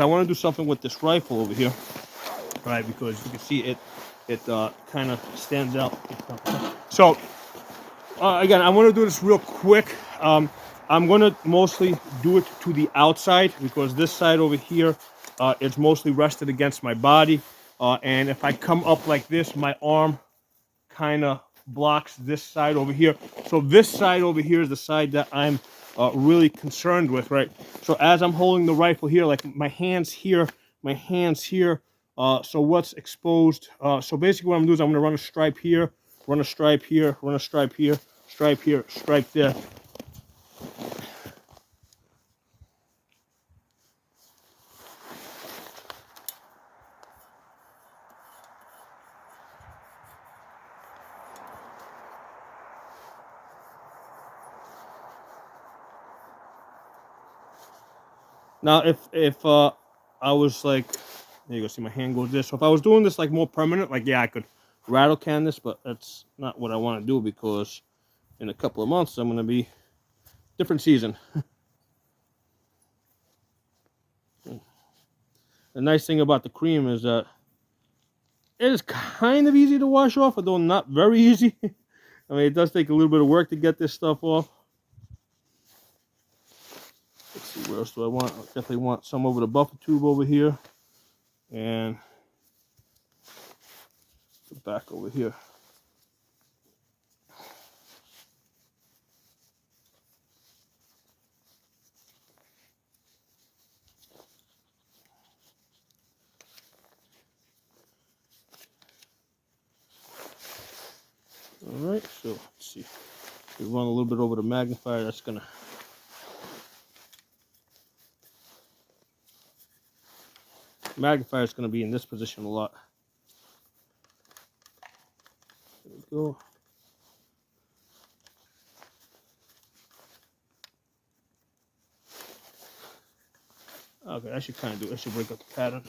I want to do something with this rifle over here, right? Because you can see it kind of stands out. So again, I want to do this real quick. I'm going to mostly do it to the outside because this side over here is mostly rested against my body. And if I come up like this, my arm kind of blocks this side over here. So this side over here is the side that I'm really concerned with, right? So as I'm holding the rifle here, like my hands here, so what's exposed? So basically what I'm doing is I'm going to run a stripe here, run a stripe here, run a stripe here, stripe here, stripe there. Now, if I was like, there you go, see my hand goes this. So if I was doing this like more permanent, like yeah, I could rattle can this, but that's not what I want to do because in a couple of months I'm going to be different season. The nice thing about the cream is that it is kind of easy to wash off, although not very easy. I mean, it does take a little bit of work to get this stuff off. Let's see, where else do I want? I definitely want some over the buffer tube over here. And the back over here. All right, so let's see. We run a little bit over the magnifier. That's gonna. Magnifier is gonna be in this position a lot. There we go. Okay, I should kind of do. I should break up the pattern.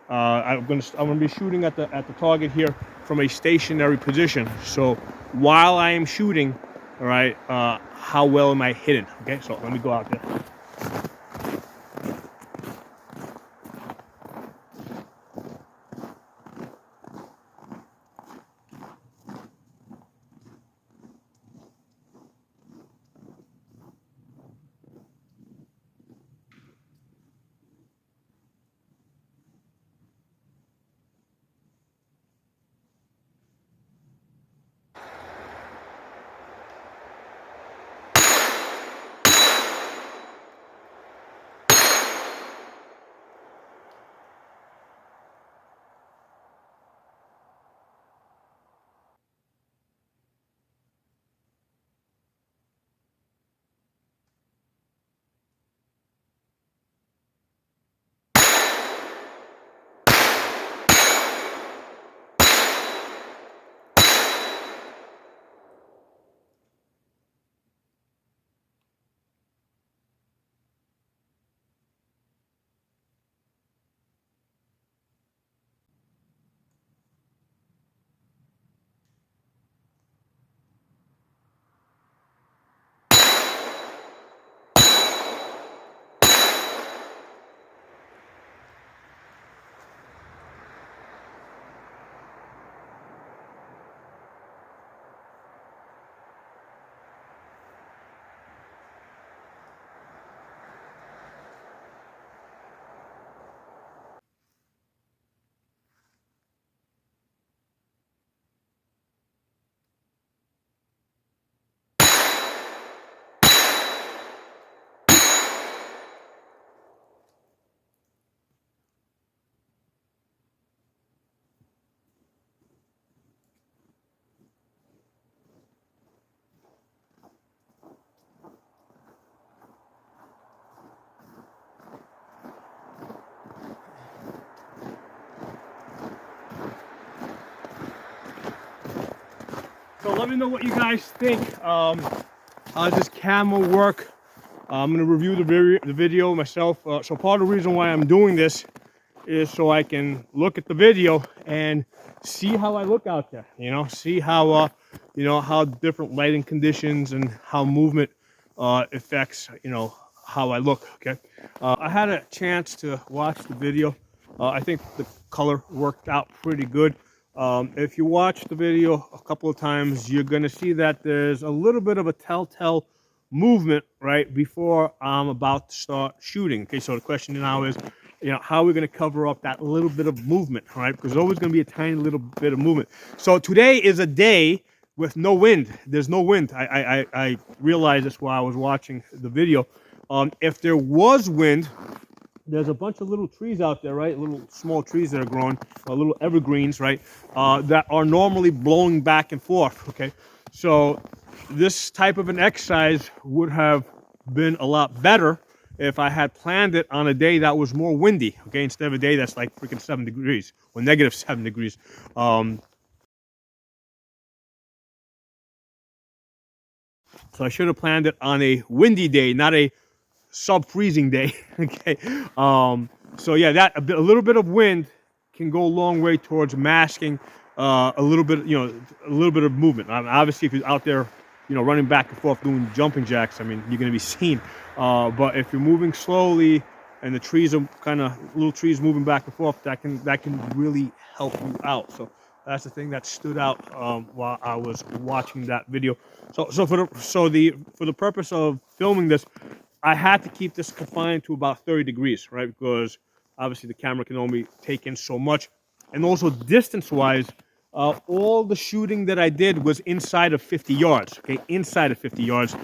I'm gonna be shooting at the target here from a stationary position. So while I am shooting, all right, how well am I hidden? Okay, so let me go out there. So let me know what you guys think. How does this camo work? I'm going to review the video myself. So part of the reason why I'm doing this is so I can look at the video and see how I look out there. You know, see how how different lighting conditions and how movement affects how I look. Okay, I had a chance to watch the video. I think the color worked out pretty good. If you watch the video a couple of times, you're going to see that there's a little bit of a telltale movement right before I'm about to start shooting. Okay, so the question now is, how are we going to cover up that little bit of movement, right? Because there's always going to be a tiny little bit of movement. So today is a day with no wind. There's no wind. I realized this while I was watching the video. If there was wind, there's a bunch of little trees out there, right? Little small trees that are growing, little evergreens, right? That are normally blowing back and forth, okay? So this type of an exercise would have been a lot better if I had planned it on a day that was more windy, okay? Instead of a day that's like freaking 7 degrees or negative 7 degrees. So I should have planned it on a windy day, not a sub-freezing day. Okay. So yeah, a little bit of wind can go a long way towards masking a little bit, a little bit of movement. Obviously, if you're out there, running back and forth doing jumping jacks, I mean, you're going to be seen. But if you're moving slowly and the trees are kind of little trees moving back and forth, that can really help you out. So that's the thing that stood out while I was watching that video. So for the purpose of filming this, I had to keep this confined to about 30 degrees, right? Because obviously the camera can only take in so much. And also distance-wise, all the shooting that I did was inside of 50 yards, okay? Inside of 50 yards.